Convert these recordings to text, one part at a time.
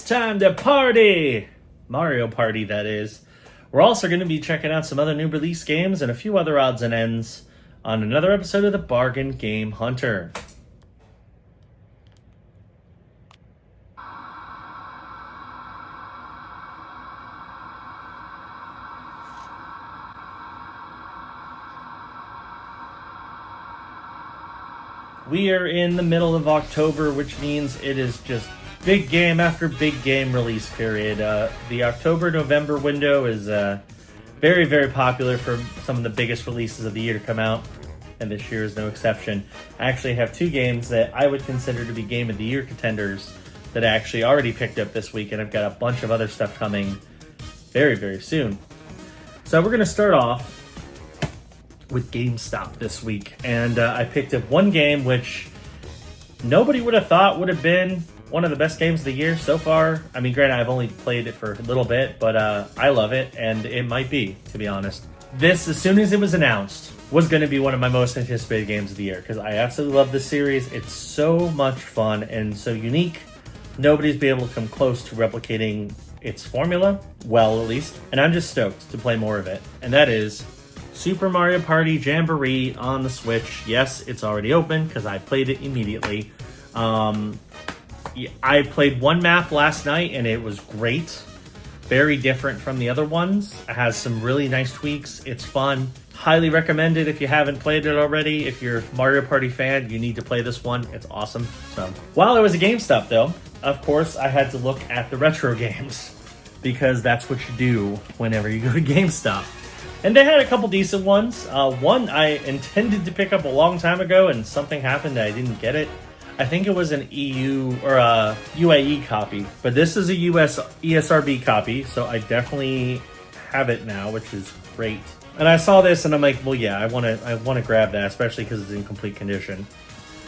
time to party! Mario Party, that is. We're also going to be checking out some other new release games and a few other odds and ends on another episode of the Bargain Game Hunter. We are in the middle of October, which means it is just big game after big game release period. The October-November window is very, very popular for some of the biggest releases of the year to come out, and this year is no exception. I actually have two games that I would consider to be Game of the Year contenders that I actually already picked up this week, and I've got a bunch of other stuff coming very, very soon. So we're going to start off with GameStop this week, and I picked up one game which nobody would have thought would have been one of the best games of the year so far. I mean, granted, I've only played it for a little bit, but I love it, and it might be, to be honest. This, as soon as it was announced, was going to be one of my most anticipated games of the year, because I absolutely love this series. It's so much fun and so unique. Nobody's been able to come close to replicating its formula, well, at least, and I'm just stoked to play more of it, and that is Super Mario Party Jamboree on the Switch. Yes, it's already open because I played it immediately. I played one map last night and it was great. Very different from the other ones. It has some really nice tweaks. It's fun. Highly recommend it if you haven't played it already. If you're a Mario Party fan, you need to play this one. It's awesome. So, while I was at GameStop though, of course, I had to look at the retro games because that's what you do whenever you go to GameStop. And they had a couple decent ones. One I intended to pick up a long time ago, and something happened that I didn't get it. I think it was an EU or a UAE copy, but this is a US ESRB copy, so I definitely have it now, which is great. And I saw this, and I'm like, well, yeah, I want to grab that, especially because it's in complete condition.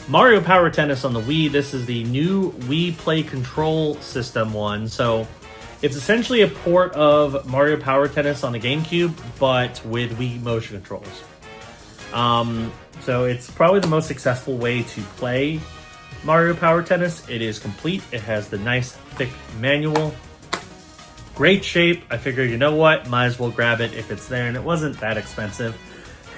Mario Power Tennis on the Wii. This is the new Wii Play Control System one, so it's essentially a port of Mario Power Tennis on the GameCube, but with Wii motion controls. So it's probably the most successful way to play Mario Power Tennis. It is complete. It has the nice, thick manual. Great shape. I figured, you know what? Might as well grab it if it's there, and it wasn't that expensive.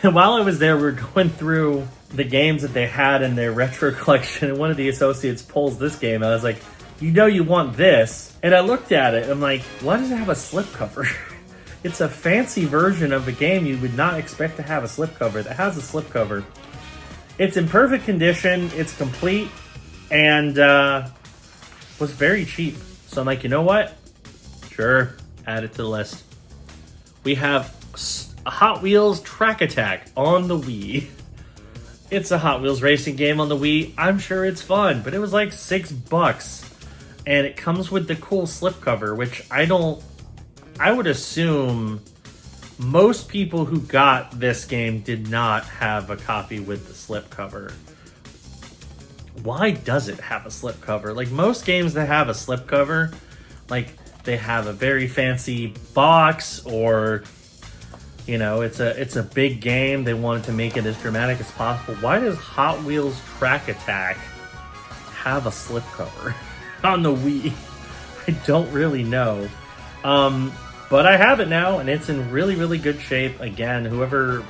And while I was there, we were going through the games that they had in their retro collection, and one of the associates pulls this game. I was like, you know you want this. And I looked at it, I'm like, why does it have a slipcover? It's a fancy version of a game you would not expect to have a slipcover. That has a slipcover. It's in perfect condition, it's complete, and was very cheap. So I'm like, you know what? Sure, add it to the list. We have a Hot Wheels Track Attack on the Wii. It's a Hot Wheels racing game on the Wii. I'm sure it's fun, but it was like $6. And it comes with the cool slipcover, which I would assume most people who got this game did not have a copy with the slipcover. Why does it have a slipcover? Like most games that have a slipcover, like they have a very fancy box, or you know, it's a big game. They wanted to make it as dramatic as possible. Why does Hot Wheels Track Attack have a slipcover on the Wii? I don't really know. But I have it now, and it's in really, really good shape. Again,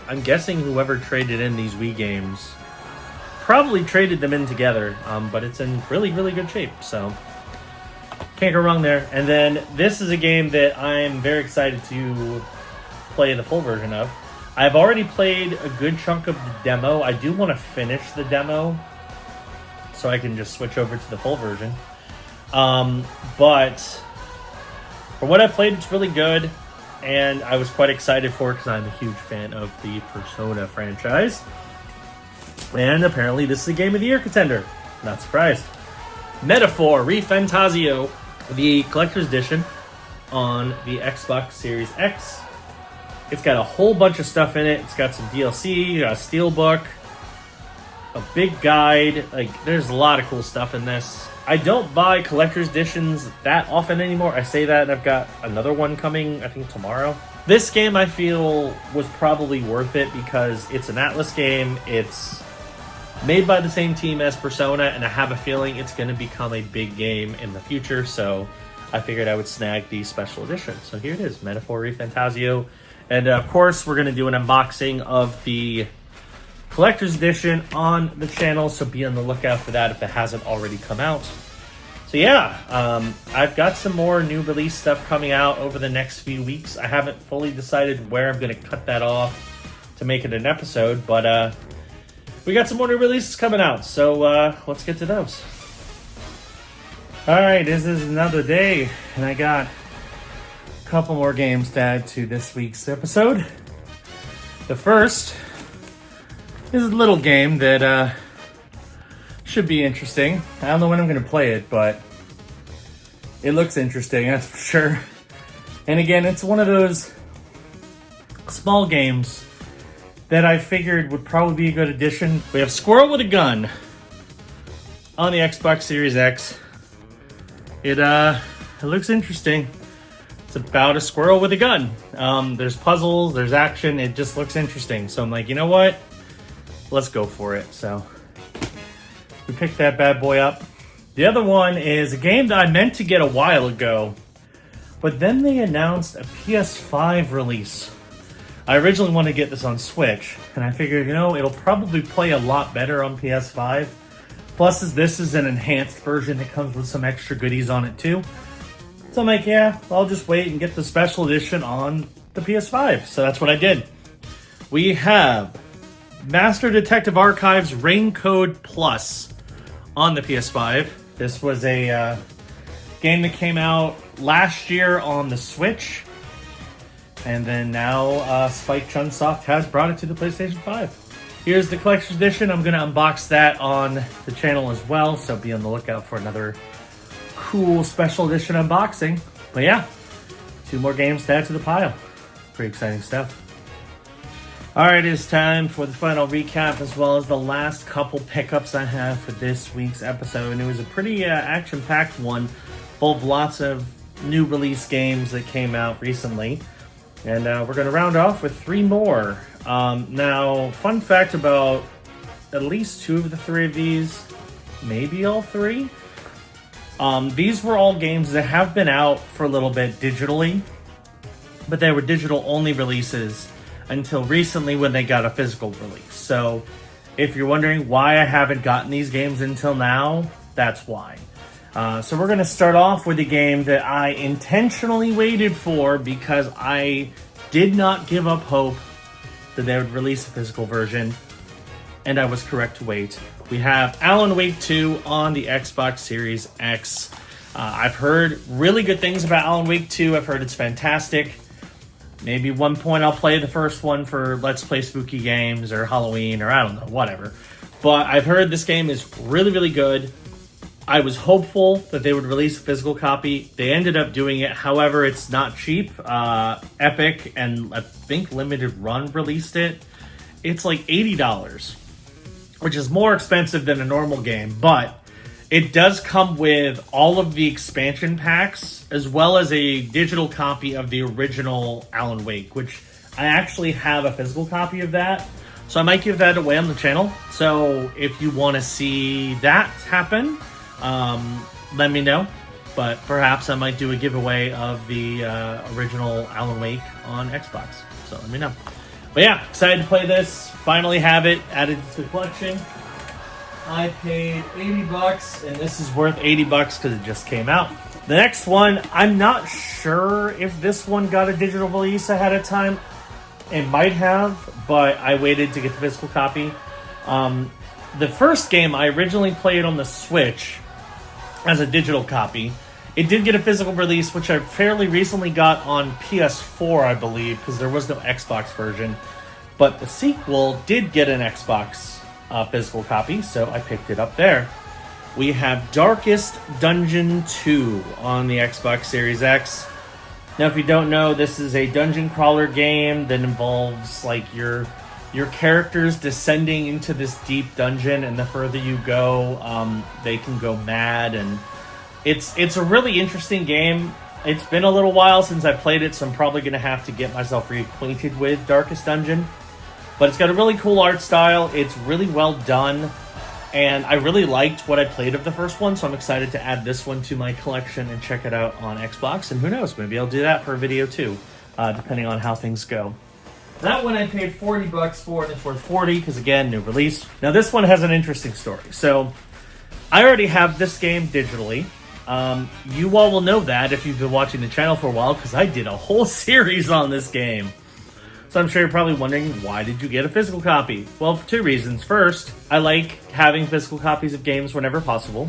I'm guessing whoever traded in these Wii games probably traded them in together, but it's in really, really good shape, so can't go wrong there. And then this is a game that I'm very excited to play the full version of. I've already played a good chunk of the demo. I do want to finish the demo so I can just switch over to the full version. But for what I played, it's really good, and I was quite excited for it because I'm a huge fan of the Persona franchise. And apparently this is a Game of the Year contender. Not surprised. Metaphor ReFantazio, the collector's edition on the Xbox Series X. It's got a whole bunch of stuff in it. It's got some DLC, a steelbook, a big guide. Like, there's a lot of cool stuff in this. I don't buy collector's editions that often anymore. I say that, and I've got another one coming, I think, tomorrow. This game, I feel, was probably worth it because it's an Atlas game. It's made by the same team as Persona, and I have a feeling it's going to become a big game in the future. So I figured I would snag the special edition. So here it is, Metaphor Fantasio. And of course, we're going to do an unboxing of the collector's edition on the channel, so be on the lookout for that if it hasn't already come out. So yeah, I've got some more new release stuff coming out over the next few weeks. I haven't fully decided where I'm going to cut that off to make it an episode, but we got some more new releases coming out, so let's get to those. Alright, this is another day, and I got a couple more games to add to this week's episode. The first is a little game that should be interesting. I don't know when I'm going to play it, but it looks interesting, that's for sure. And again, it's one of those small games that I figured would probably be a good addition. We have Squirrel with a Gun on the Xbox Series X. It looks interesting. It's about a squirrel with a gun. There's puzzles, there's action, it just looks interesting. So I'm like, you know what? Let's go for it. So we picked that bad boy up. The other one is a game that I meant to get a while ago, but then they announced a PS5 release. I originally wanted to get this on Switch, and I figured, you know, it'll probably play a lot better on PS5. Plus, this is an enhanced version that comes with some extra goodies on it too. So I'm like, yeah, I'll just wait and get the special edition on the PS5. So that's what I did. We have Master Detective Archives Rain Code Plus on the PS5. This was a game that came out last year on the Switch. And then now Spike Chunsoft has brought it to the PlayStation 5. Here's the collector's edition. I'm going to unbox that on the channel as well. So be on the lookout for another cool special edition unboxing. But yeah, 2 more games to add to the pile. Pretty exciting stuff. Alright, it's time for the final recap as well as the last couple pickups I have for this week's episode. And it was a pretty action-packed one, full of lots of new release games that came out recently. And we're going to round off with 3 more. Now, fun fact about at least 2 of the 3 of these, maybe all 3. These were all games that have been out for a little bit digitally, but they were digital-only releases until recently when they got a physical release. So if you're wondering why I haven't gotten these games until now, that's why. So we're going to start off with a game that I intentionally waited for because I did not give up hope that they would release a physical version, and I was correct to wait. We have Alan Wake 2 on the Xbox Series X. I've heard really good things about Alan Wake 2. I've heard it's fantastic. Maybe one point I'll play the first one for Let's Play Spooky Games or Halloween or I don't know, whatever. But I've heard this game is really, really good. I was hopeful that they would release a physical copy. They ended up doing it. However, it's not cheap. Epic and I think Limited Run released it. It's like $80, which is more expensive than a normal game, but it does come with all of the expansion packs as well as a digital copy of the original Alan Wake, which I actually have a physical copy of that. So I might give that away on the channel. So if you want to see that happen, let me know. But perhaps I might do a giveaway of the original Alan Wake on Xbox. So let me know. But yeah, excited to play this. Finally have it added to the collection. I paid $80, and this is worth $80 because it just came out. The next one, I'm not sure if this one got a digital release ahead of time. It might have, but I waited to get the physical copy. The first game I originally played on the Switch as a digital copy. It did get a physical release, which I fairly recently got on PS4, I believe, because there was no Xbox version. But the sequel did get an Xbox physical copy, so I picked it up there. We have Darkest Dungeon 2 on the Xbox Series X. Now, if you don't know, this is a dungeon crawler game that involves like your characters descending into this deep dungeon, and the further you go, they can go mad, and it's a really interesting game. It's been a little while since I played it, so I'm probably going to have to get myself reacquainted with Darkest Dungeon. But it's got a really cool art style. It's really well done. And I really liked what I played of the first one, so I'm excited to add this one to my collection and check it out on Xbox. And who knows, maybe I'll do that for a video too, depending on how things go. That one I paid $40 for, and it's worth $40 because, again, new release. Now, this one has an interesting story. So, I already have this game digitally. You all will know that if you've been watching the channel for a while, because I did a whole series on this game. So I'm sure you're probably wondering, why did you get a physical copy? Well, for two reasons. First, I like having physical copies of games whenever possible.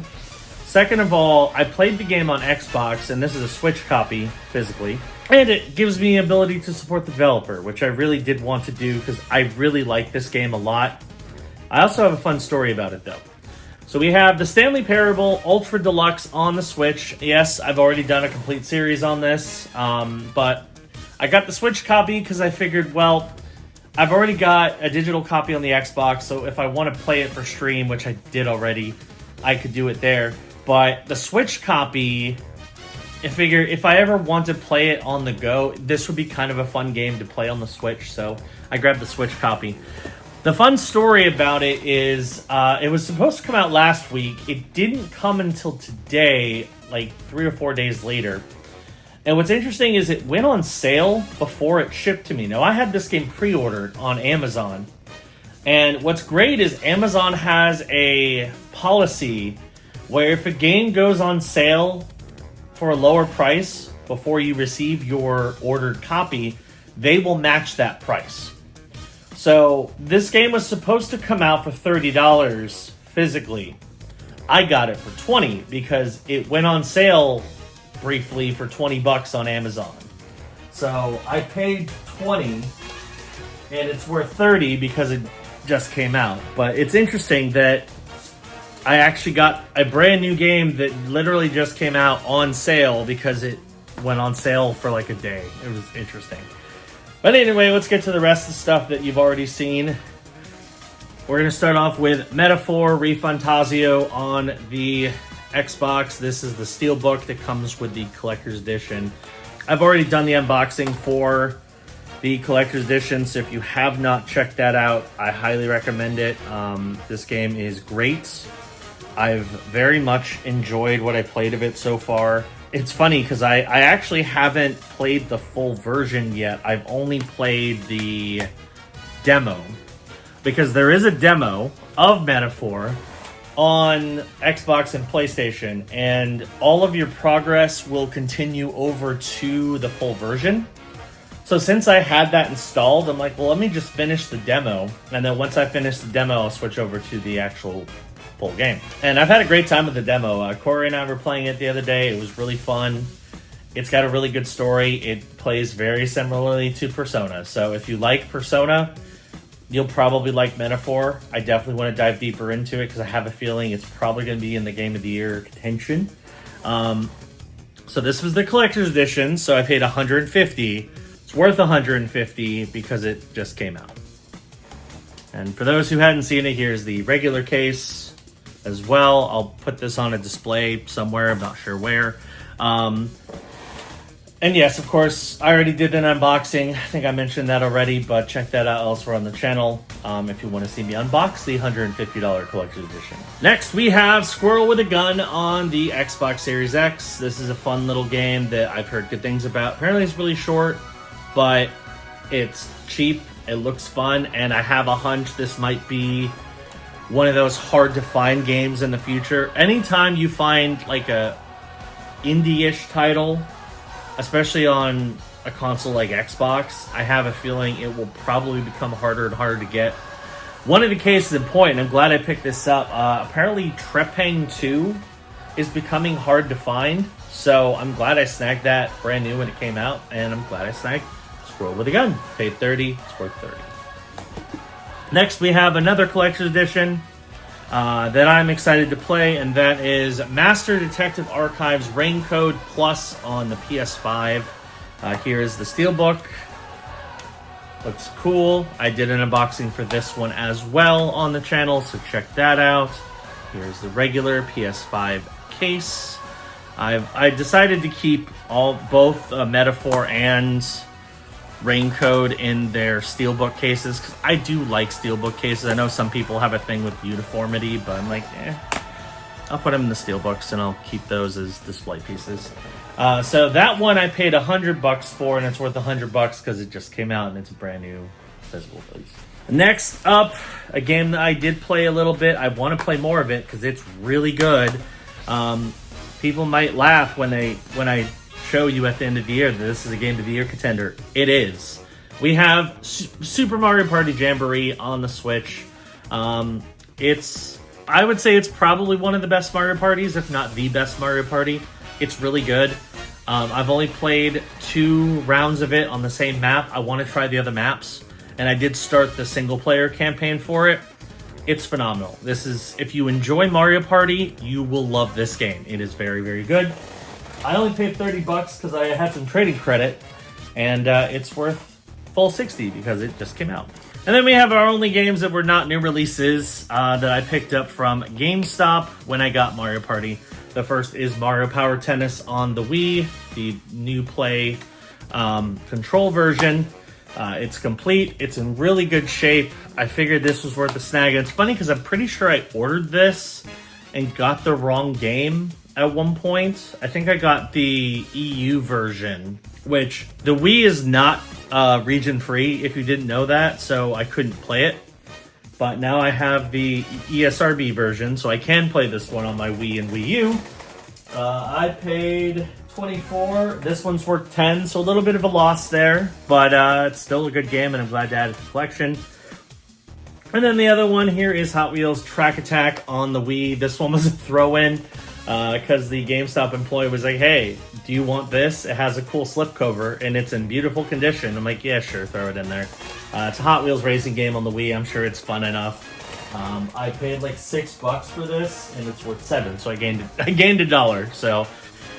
Second of all, I played the game on Xbox, and this is a Switch copy physically. And it gives me the ability to support the developer, which I really did want to do because I really like this game a lot. I also have a fun story about it, though. So we have the Stanley Parable Ultra Deluxe on the Switch. Yes, I've already done a complete series on this, but I got the Switch copy because I figured, well, I've already got a digital copy on the Xbox, so if I want to play it for stream, which I did already, I could do it there. But the Switch copy, I figure if I ever want to play it on the go, this would be kind of a fun game to play on the Switch, so I grabbed the Switch copy. The fun story about it is, it was supposed to come out last week. It didn't come until today, like 3 or 4 days later. And what's interesting is it went on sale before it shipped to me. Now, I had this game pre-ordered on Amazon. And what's great is Amazon has a policy where if a game goes on sale for a lower price before you receive your ordered copy, they will match that price. So this game was supposed to come out for $30 physically. I got it for $20 because it went on sale briefly for $20 on Amazon. So I paid $20 and it's worth $30 because it just came out. But it's interesting that I actually got a brand new game that literally just came out on sale because it went on sale for like a day. It was interesting. But anyway, let's get to the rest of the stuff that you've already seen. We're going to start off with Metaphor Refantasio on the Xbox. This is the steelbook that comes with the collector's edition. I've already done the unboxing for the collector's edition, so if you have not checked that out, I highly recommend it. This game is great. I've very much enjoyed what I played of it so far. It's funny because I actually haven't played the full version yet. I've only played the demo because there is a demo of Metaphor on Xbox and PlayStation, and all of your progress will continue over to the full version. So since I had that installed, I'm like, well, let me just finish the demo, and then once I finish the demo, I'll switch over to the actual full game. And I've had a great time with the demo. Corey and I were playing it the other day. It was really fun. It's got a really good story. It plays very similarly to Persona. So if you like Persona, you'll probably like Metaphor. I definitely want to dive deeper into it because I have a feeling it's probably going to be in the Game of the Year contention. So this was the collector's edition, so I paid $150. It's worth $150 because it just came out. And for those who hadn't seen it, here's the regular case as well. I'll put this on a display somewhere. I'm not sure where. And yes, of course, I already did an unboxing. I think I mentioned that already, but check that out elsewhere on the channel if you want to see me unbox the $150 collector's edition. Next, we have Squirrel with a Gun on the Xbox Series X. This is a fun little game that I've heard good things about. Apparently, it's really short, but it's cheap. It looks fun, and I have a hunch this might be one of those hard-to-find games in the future. Anytime you find, like, a indie-ish title, especially on a console like Xbox, I have a feeling it will probably become harder and harder to get. One of the cases in point, and I'm glad I picked this up, apparently Trepang 2 is becoming hard to find, so I'm glad I snagged that brand new when it came out, and I'm glad I snagged Squirrel with a Gun. Paid $30, it's worth $30. Next, we have another collector's edition that I'm excited to play, and that is Master Detective Archives Rain Code Plus on the PS5. Here is the steelbook. Looks cool. I did an unboxing for this one as well on the channel, so check that out. Here's the regular PS5 case. I decided to keep both Metaphor and Raincoat in their steelbook cases, because I do like steelbook cases. I know some people have a thing with uniformity, but I'm like, I'll put them in the steelbooks and I'll keep those as display pieces. So that one I paid $100 for, and it's worth $100 because it just came out and it's a brand new physical release. Next up, a game that I did play a little bit. I want to play more of it because it's really good. People might laugh when I show you at the end of the year that this is a Game of the Year contender. It is. We have Super Mario Party Jamboree on the Switch. I would say it's probably one of the best Mario Parties, if not the best Mario Party. It's really good. I've only played 2 rounds of it on the same map. I want to try the other maps, and I did start the single player campaign for it. It's phenomenal. If you enjoy Mario Party, you will love this game. It is very, very good. I only paid $30 because I had some trading credit, and it's worth full $60 because it just came out. And then we have our only games that were not new releases that I picked up from GameStop when I got Mario Party. The first is Mario Power Tennis on the Wii, the new play control version. It's complete. It's in really good shape. I figured this was worth a snag. And it's funny because I'm pretty sure I ordered this and got the wrong game at one point. I think I got the EU version, which the Wii is not region free, if you didn't know that, so I couldn't play it. But now I have the ESRB version, so I can play this one on my Wii and Wii U. I paid $24. This one's worth $10, so a little bit of a loss there, but it's still a good game, and I'm glad to add it to the collection. And then the other one here is Hot Wheels Track Attack on the Wii. This one was a throw-in because the GameStop employee was like, hey, do you want this? It has a cool slipcover, and it's in beautiful condition. I'm like, yeah, sure, throw it in there. It's a Hot Wheels racing game on the Wii. I'm sure it's fun enough. I paid like $6 for this, and it's worth $7, so I gained $1. So,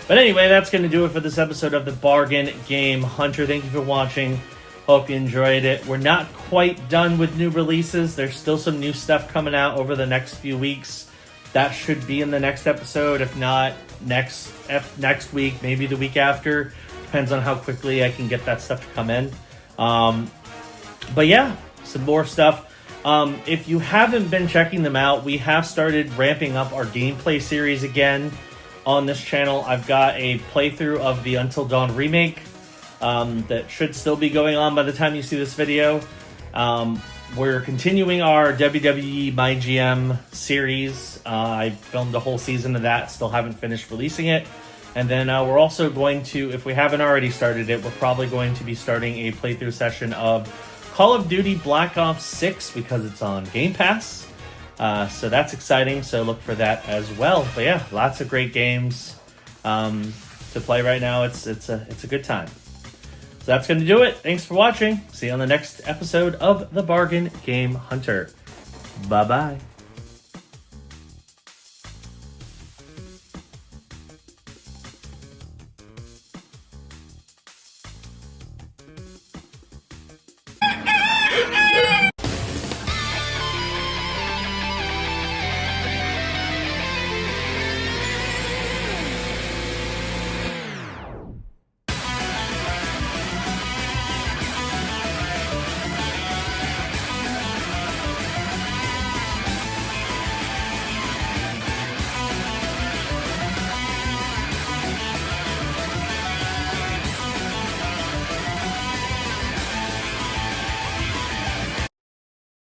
but anyway, that's going to do it for this episode of the Bargain Game Hunter. Thank you for watching. Hope you enjoyed it. We're not quite done with new releases. There's still some new stuff coming out over the next few weeks. That should be in the next episode, if not next week, maybe the week after. Depends on how quickly I can get that stuff to come in. But yeah, some more stuff. If you haven't been checking them out, we have started ramping up our gameplay series again on this channel. I've got a playthrough of the Until Dawn remake that should still be going on by the time you see this video. We're continuing our WWE My GM series. I filmed a whole season of that, still haven't finished releasing it. And then we're also going to, if we haven't already started it, we're probably going to be starting a playthrough session of Call of Duty Black Ops 6 because it's on Game Pass. So that's exciting, so look for that as well. But yeah, lots of great games to play right now. It's a good time. So that's going to do it. Thanks for watching. See you on the next episode of The Bargain Game Hunter. Bye-bye.